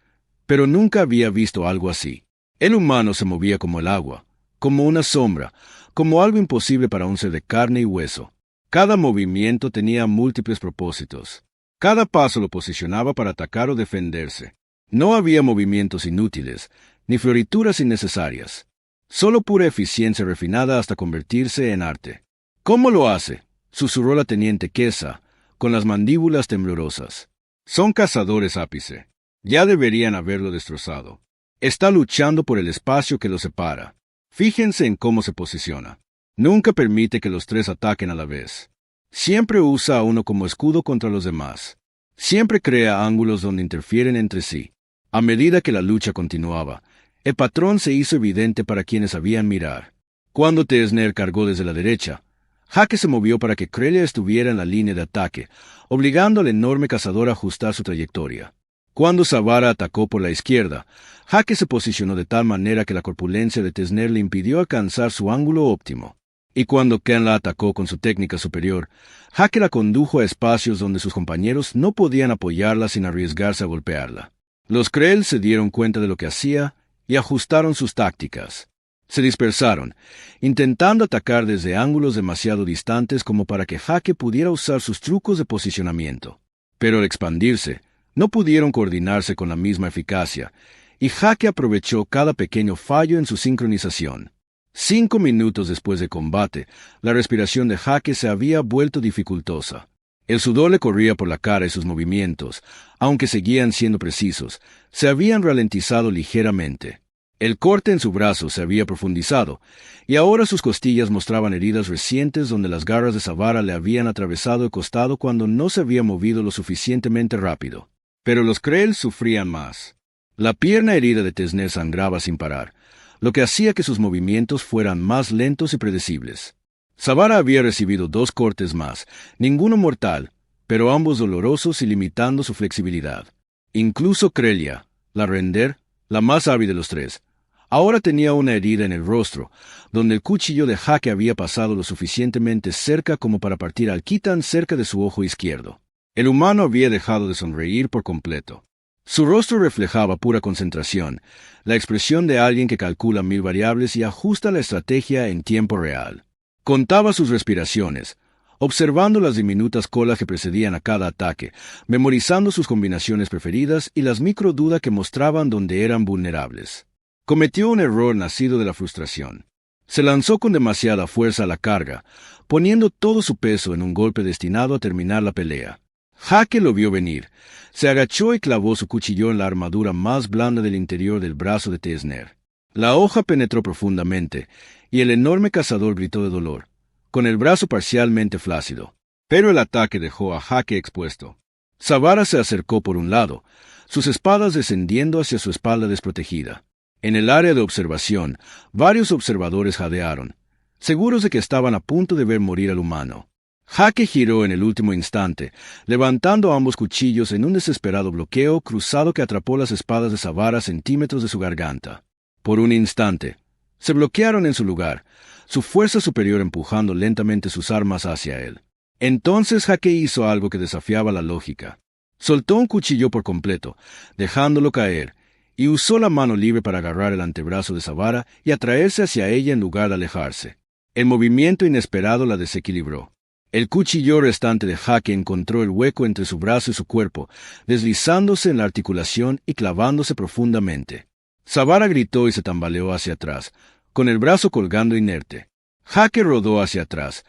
pero nunca había visto algo así. El humano se movía como el agua, como una sombra, como algo imposible para un ser de carne y hueso. Cada movimiento tenía múltiples propósitos. Cada paso lo posicionaba para atacar o defenderse. No había movimientos inútiles, ni florituras innecesarias. Solo pura eficiencia refinada hasta convertirse en arte. ¿Cómo lo hace?, susurró la teniente Kesa, con las mandíbulas temblorosas. Son cazadores ápice. Ya deberían haberlo destrozado. Está luchando por el espacio que lo separa. Fíjense en cómo se posiciona. Nunca permite que los tres ataquen a la vez. Siempre usa a uno como escudo contra los demás. Siempre crea ángulos donde interfieren entre sí. A medida que la lucha continuaba, el patrón se hizo evidente para quienes sabían mirar. Cuando Tesner cargó desde la derecha, Hake se movió para que Krelia estuviera en la línea de ataque, obligando al enorme cazador a ajustar su trayectoria. Cuando Zavara atacó por la izquierda, Hake se posicionó de tal manera que la corpulencia de Tesner le impidió alcanzar su ángulo óptimo. Y cuando Ken la atacó con su técnica superior, Hake la condujo a espacios donde sus compañeros no podían apoyarla sin arriesgarse a golpearla. Los Krell se dieron cuenta de lo que hacía y ajustaron sus tácticas. Se dispersaron, intentando atacar desde ángulos demasiado distantes como para que Hake pudiera usar sus trucos de posicionamiento. Pero al expandirse, no pudieron coordinarse con la misma eficacia, y Hake aprovechó cada pequeño fallo en su sincronización. 5 minutos después del combate, la respiración de Hake se había vuelto dificultosa. El sudor le corría por la cara y sus movimientos, aunque seguían siendo precisos, se habían ralentizado ligeramente. El corte en su brazo se había profundizado, y ahora sus costillas mostraban heridas recientes donde las garras de Zavara le habían atravesado el costado cuando no se había movido lo suficientemente rápido. Pero los Krell sufrían más. La pierna herida de Tesner sangraba sin parar, lo que hacía que sus movimientos fueran más lentos y predecibles. Zavara había recibido 2 cortes más, ninguno mortal, pero ambos dolorosos y limitando su flexibilidad. Incluso Krelia, la render, la más hábil de los tres, ahora tenía una herida en el rostro, donde el cuchillo de Hake había pasado lo suficientemente cerca como para partir alquitan cerca de su ojo izquierdo. El humano había dejado de sonreír por completo. Su rostro reflejaba pura concentración, la expresión de alguien que calcula 1000 variables y ajusta la estrategia en tiempo real. Contaba sus respiraciones, observando las diminutas colas que precedían a cada ataque, memorizando sus combinaciones preferidas y las microdudas que mostraban dónde eran vulnerables. Cometió un error nacido de la frustración. Se lanzó con demasiada fuerza a la carga, poniendo todo su peso en un golpe destinado a terminar la pelea. Hake lo vio venir, se agachó y clavó su cuchillo en la armadura más blanda del interior del brazo de Tesner. La hoja penetró profundamente, y el enorme cazador gritó de dolor, con el brazo parcialmente flácido. Pero el ataque dejó a Hake expuesto. Zavara se acercó por un lado, sus espadas descendiendo hacia su espalda desprotegida. En el área de observación, varios observadores jadearon, seguros de que estaban a punto de ver morir al humano. Hake giró en el último instante, levantando ambos cuchillos en un desesperado bloqueo cruzado que atrapó las espadas de Zavara a centímetros de su garganta. Por un instante, se bloquearon en su lugar, su fuerza superior empujando lentamente sus armas hacia él. Entonces Hake hizo algo que desafiaba la lógica. Soltó un cuchillo por completo, dejándolo caer, y usó la mano libre para agarrar el antebrazo de Zavara y atraerse hacia ella en lugar de alejarse. El movimiento inesperado la desequilibró. El cuchillo restante de Hake encontró el hueco entre su brazo y su cuerpo, deslizándose en la articulación y clavándose profundamente. Zavara gritó y se tambaleó hacia atrás, con el brazo colgando inerte. Hake rodó hacia atrás,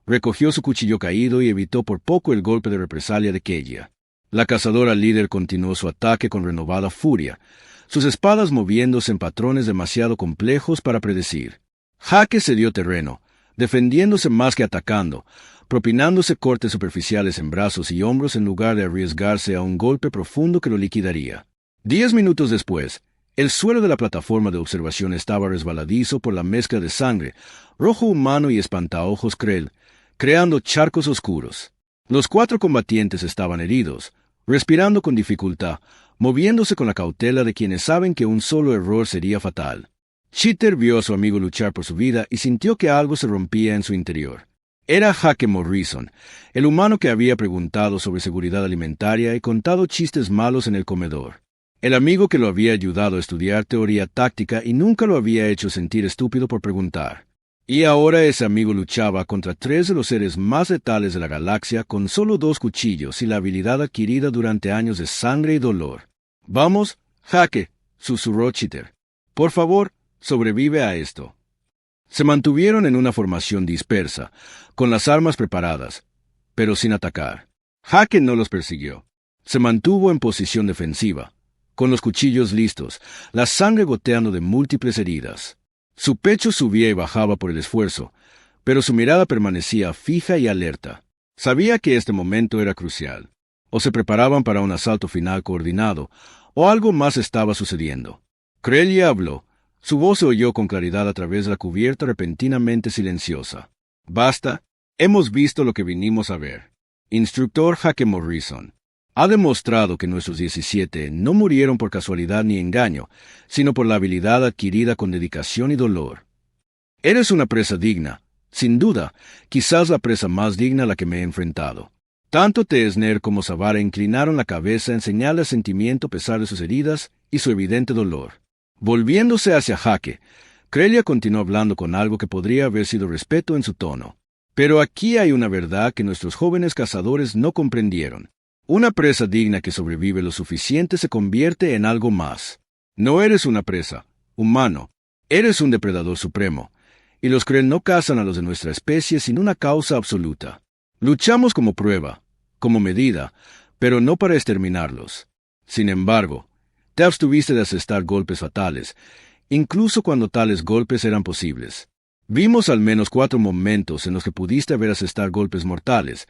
recogió su cuchillo caído y evitó por poco el golpe de represalia de Keia. La cazadora líder continuó su ataque con renovada furia, sus espadas moviéndose en patrones demasiado complejos para predecir. Hake cedió terreno, defendiéndose más que atacando, propinándose cortes superficiales en brazos y hombros en lugar de arriesgarse a un golpe profundo que lo liquidaría. 10 minutos después, el suelo de la plataforma de observación estaba resbaladizo por la mezcla de sangre, rojo humano y espantaojos Krell, creando charcos oscuros. Los 4 combatientes estaban heridos, respirando con dificultad, moviéndose con la cautela de quienes saben que un solo error sería fatal. Cheater vio a su amigo luchar por su vida y sintió que algo se rompía en su interior. Era Hake Morrison, el humano que había preguntado sobre seguridad alimentaria y contado chistes malos en el comedor. El amigo que lo había ayudado a estudiar teoría táctica y nunca lo había hecho sentir estúpido por preguntar. Y ahora ese amigo luchaba contra 3 de los seres más letales de la galaxia con solo 2 cuchillos y la habilidad adquirida durante años de sangre y dolor. «Vamos, Hake», susurró Cheater. «Por favor, sobrevive a esto». Se mantuvieron en una formación dispersa, con las armas preparadas, pero sin atacar. Hake no los persiguió. Se mantuvo en posición defensiva, con los cuchillos listos, la sangre goteando de múltiples heridas. Su pecho subía y bajaba por el esfuerzo, pero su mirada permanecía fija y alerta. Sabía que este momento era crucial. O se preparaban para un asalto final coordinado, o algo más estaba sucediendo. Corellia habló. Su voz se oyó con claridad a través de la cubierta repentinamente silenciosa. «Basta. Hemos visto lo que vinimos a ver. Instructor Hake Morrison ha demostrado que nuestros 17 no murieron por casualidad ni engaño, sino por la habilidad adquirida con dedicación y dolor. Eres una presa digna, sin duda, quizás la presa más digna a la que me he enfrentado». Tanto Teesner como Zavara inclinaron la cabeza en señal de asentimiento a pesar de sus heridas y su evidente dolor. Volviéndose hacia Hake, Corellia continuó hablando con algo que podría haber sido respeto en su tono. «Pero aquí hay una verdad que nuestros jóvenes cazadores no comprendieron. Una presa digna que sobrevive lo suficiente se convierte en algo más. No eres una presa, humano. Eres un depredador supremo. Y los Krell no cazan a los de nuestra especie sin una causa absoluta. Luchamos como prueba, como medida, pero no para exterminarlos. Sin embargo, te abstuviste de asestar golpes fatales, incluso cuando tales golpes eran posibles. Vimos al menos 4 momentos en los que pudiste haber asestar golpes mortales,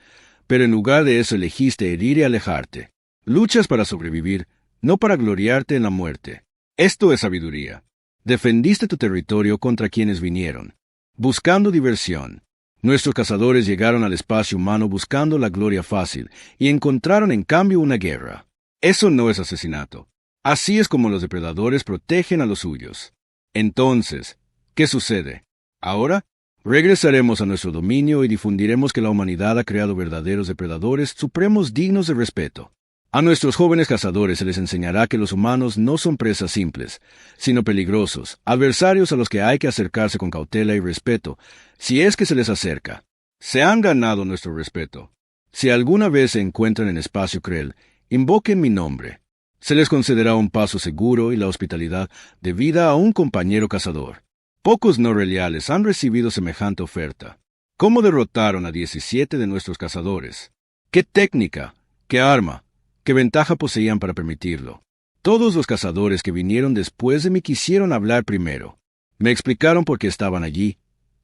pero en lugar de eso elegiste herir y alejarte. Luchas para sobrevivir, no para gloriarte en la muerte. Esto es sabiduría. Defendiste tu territorio contra quienes vinieron, buscando diversión. Nuestros cazadores llegaron al espacio humano buscando la gloria fácil y encontraron en cambio una guerra. Eso no es asesinato. Así es como los depredadores protegen a los suyos. Entonces, ¿qué sucede? Ahora, regresaremos a nuestro dominio y difundiremos que la humanidad ha creado verdaderos depredadores supremos dignos de respeto. A nuestros jóvenes cazadores se les enseñará que los humanos no son presas simples, sino peligrosos, adversarios a los que hay que acercarse con cautela y respeto, si es que se les acerca. Se han ganado nuestro respeto. Si alguna vez se encuentran en espacio Krell, invoquen mi nombre. Se les concederá un paso seguro y la hospitalidad debida a un compañero cazador. Pocos no reliales han recibido semejante oferta. ¿Cómo derrotaron a 17 de nuestros cazadores? ¿Qué técnica? ¿Qué arma? ¿Qué ventaja poseían para permitirlo? Todos los cazadores que vinieron después de mí quisieron hablar primero. Me explicaron por qué estaban allí,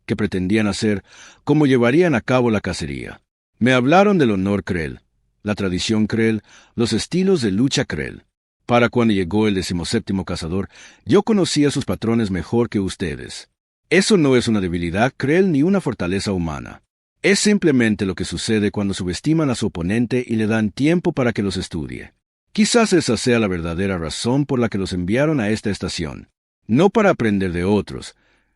qué pretendían hacer, cómo llevarían a cabo la cacería. Me hablaron del honor Krell, la tradición Krell, los estilos de lucha Krell. Para cuando llegó el 17º cazador, yo conocía sus patrones mejor que ustedes. Eso no es una debilidad Krell ni una fortaleza humana. Es simplemente lo que sucede cuando subestiman a su oponente y le dan tiempo para que los estudie. Quizás esa sea la verdadera razón por la que los enviaron a esta estación. No para aprender de otros,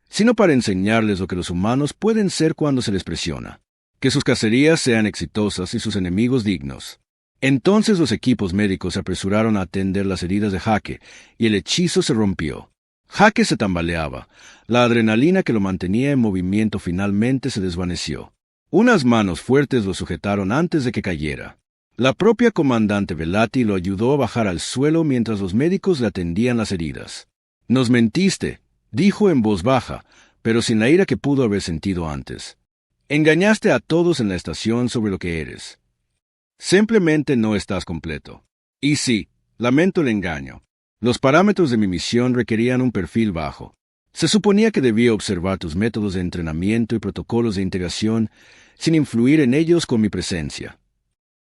sino para enseñarles lo que los humanos pueden ser cuando se les presiona. Que sus cacerías sean exitosas y sus enemigos dignos. Entonces los equipos médicos se apresuraron a atender las heridas de Hake, y el hechizo se rompió. Hake se tambaleaba. La adrenalina que lo mantenía en movimiento finalmente se desvaneció. Unas manos fuertes lo sujetaron antes de que cayera. La propia comandante Velati lo ayudó a bajar al suelo mientras los médicos le atendían las heridas. «Nos mentiste», dijo en voz baja, pero sin la ira que pudo haber sentido antes. «Engañaste a todos en la estación sobre lo que eres». Simplemente no estás completo. Y sí, lamento el engaño. Los parámetros de mi misión requerían un perfil bajo. Se suponía que debía observar tus métodos de entrenamiento y protocolos de integración sin influir en ellos con mi presencia.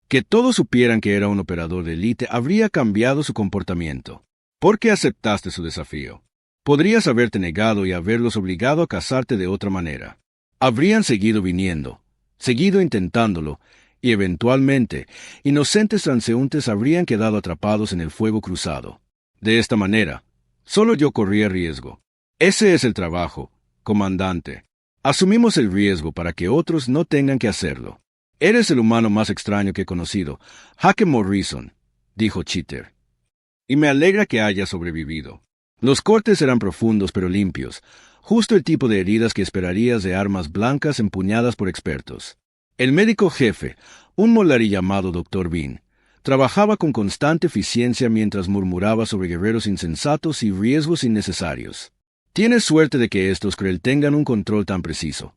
Que todos supieran que era un operador de élite habría cambiado su comportamiento. ¿Por qué aceptaste su desafío? Podrías haberte negado y haberlos obligado a casarte de otra manera. Habrían seguido viniendo, seguido intentándolo, y eventualmente, inocentes transeúntes habrían quedado atrapados en el fuego cruzado. De esta manera, solo yo corría riesgo. Ese es el trabajo, comandante. Asumimos el riesgo para que otros no tengan que hacerlo. Eres el humano más extraño que he conocido, Hake Morrison, dijo Cheater. Y me alegra que hayas sobrevivido. Los cortes eran profundos pero limpios, justo el tipo de heridas que esperarías de armas blancas empuñadas por expertos. El médico jefe, un molari llamado Dr. Bean, trabajaba con constante eficiencia mientras murmuraba sobre guerreros insensatos y riesgos innecesarios. Tienes suerte de que estos Krell tengan un control tan preciso,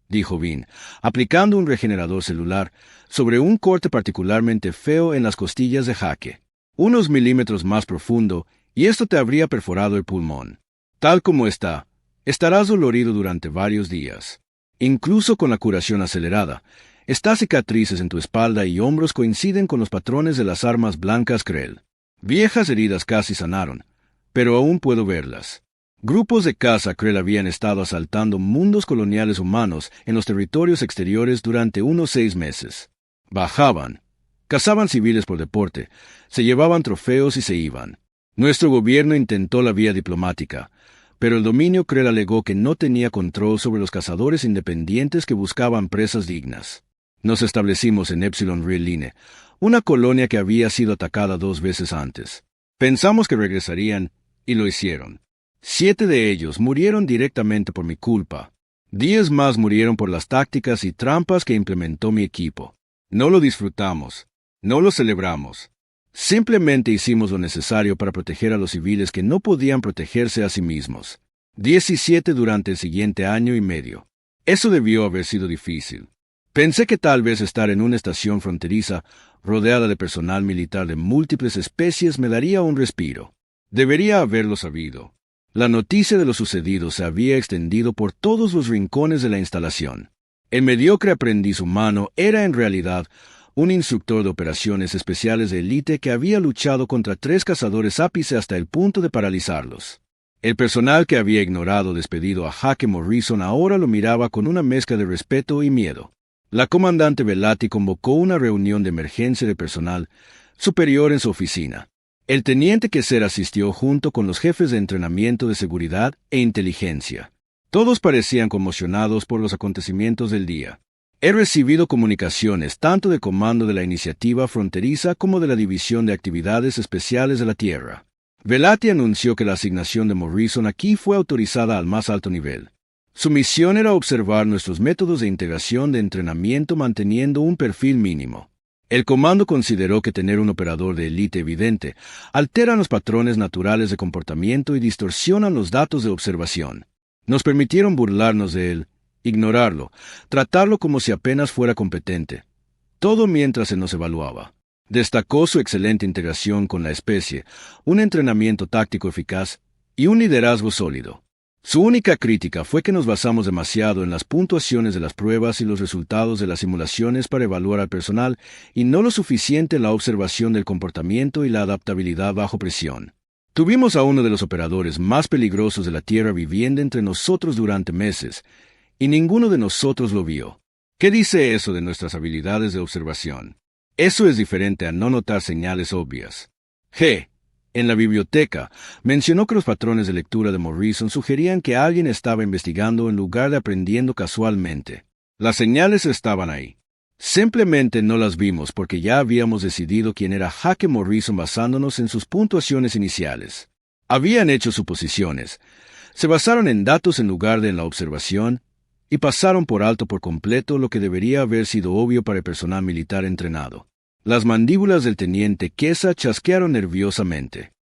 dijo Bean, aplicando un regenerador celular sobre un corte particularmente feo en las costillas de Hake. Unos milímetros más profundo, y esto te habría perforado el pulmón. Tal como está, estarás dolorido durante varios días. Incluso con la curación acelerada, estas cicatrices en tu espalda y hombros coinciden con los patrones de las armas blancas Krell. Viejas heridas casi sanaron, pero aún puedo verlas. Grupos de caza Krell habían estado asaltando mundos coloniales humanos en los territorios exteriores durante unos 6 meses. Bajaban, cazaban civiles por deporte, se llevaban trofeos y se iban. Nuestro gobierno intentó la vía diplomática, pero el dominio Krell alegó que no tenía control sobre los cazadores independientes que buscaban presas dignas. Nos establecimos en Epsilon Real Line, una colonia que había sido atacada 2 veces antes. Pensamos que regresarían, y lo hicieron. 7 de ellos murieron directamente por mi culpa. 10 más murieron por las tácticas y trampas que implementó mi equipo. No lo disfrutamos, no lo celebramos. Simplemente hicimos lo necesario para proteger a los civiles que no podían protegerse a sí mismos. 17 durante el siguiente año y medio. Eso debió haber sido difícil. Pensé que tal vez estar en una estación fronteriza, rodeada de personal militar de múltiples especies, me daría un respiro. Debería haberlo sabido. La noticia de lo sucedido se había extendido por todos los rincones de la instalación. El mediocre aprendiz humano era en realidad un instructor de operaciones especiales de élite que había luchado contra 3 cazadores ápice hasta el punto de paralizarlos. El personal que había ignorado o despedido a Hake Morrison ahora lo miraba con una mezcla de respeto y miedo. La comandante Velati convocó una reunión de emergencia de personal superior en su oficina. El teniente Kessler asistió junto con los jefes de entrenamiento de seguridad e inteligencia. Todos parecían conmocionados por los acontecimientos del día. He recibido comunicaciones tanto del Comando de la Iniciativa Fronteriza como de la División de Actividades Especiales de la Tierra. Velati anunció que la asignación de Morrison aquí fue autorizada al más alto nivel. Su misión era observar nuestros métodos de integración de entrenamiento manteniendo un perfil mínimo. El comando consideró que tener un operador de élite evidente alteran los patrones naturales de comportamiento y distorsionan los datos de observación. Nos permitieron burlarnos de él, ignorarlo, tratarlo como si apenas fuera competente. Todo mientras se nos evaluaba. Destacó su excelente integración con la especie, un entrenamiento táctico eficaz y un liderazgo sólido. Su única crítica fue que nos basamos demasiado en las puntuaciones de las pruebas y los resultados de las simulaciones para evaluar al personal y no lo suficiente en la observación del comportamiento y la adaptabilidad bajo presión. Tuvimos a uno de los operadores más peligrosos de la Tierra viviendo entre nosotros durante meses, y ninguno de nosotros lo vio. ¿Qué dice eso de nuestras habilidades de observación? Eso es diferente a no notar señales obvias. G. En la biblioteca, mencionó que los patrones de lectura de Morrison sugerían que alguien estaba investigando en lugar de aprendiendo casualmente. Las señales estaban ahí. Simplemente no las vimos porque ya habíamos decidido quién era Hake Morrison basándonos en sus puntuaciones iniciales. Habían hecho suposiciones, se basaron en datos en lugar de en la observación, y pasaron por alto por completo lo que debería haber sido obvio para el personal militar entrenado. Las mandíbulas del teniente Kessa chasquearon nerviosamente.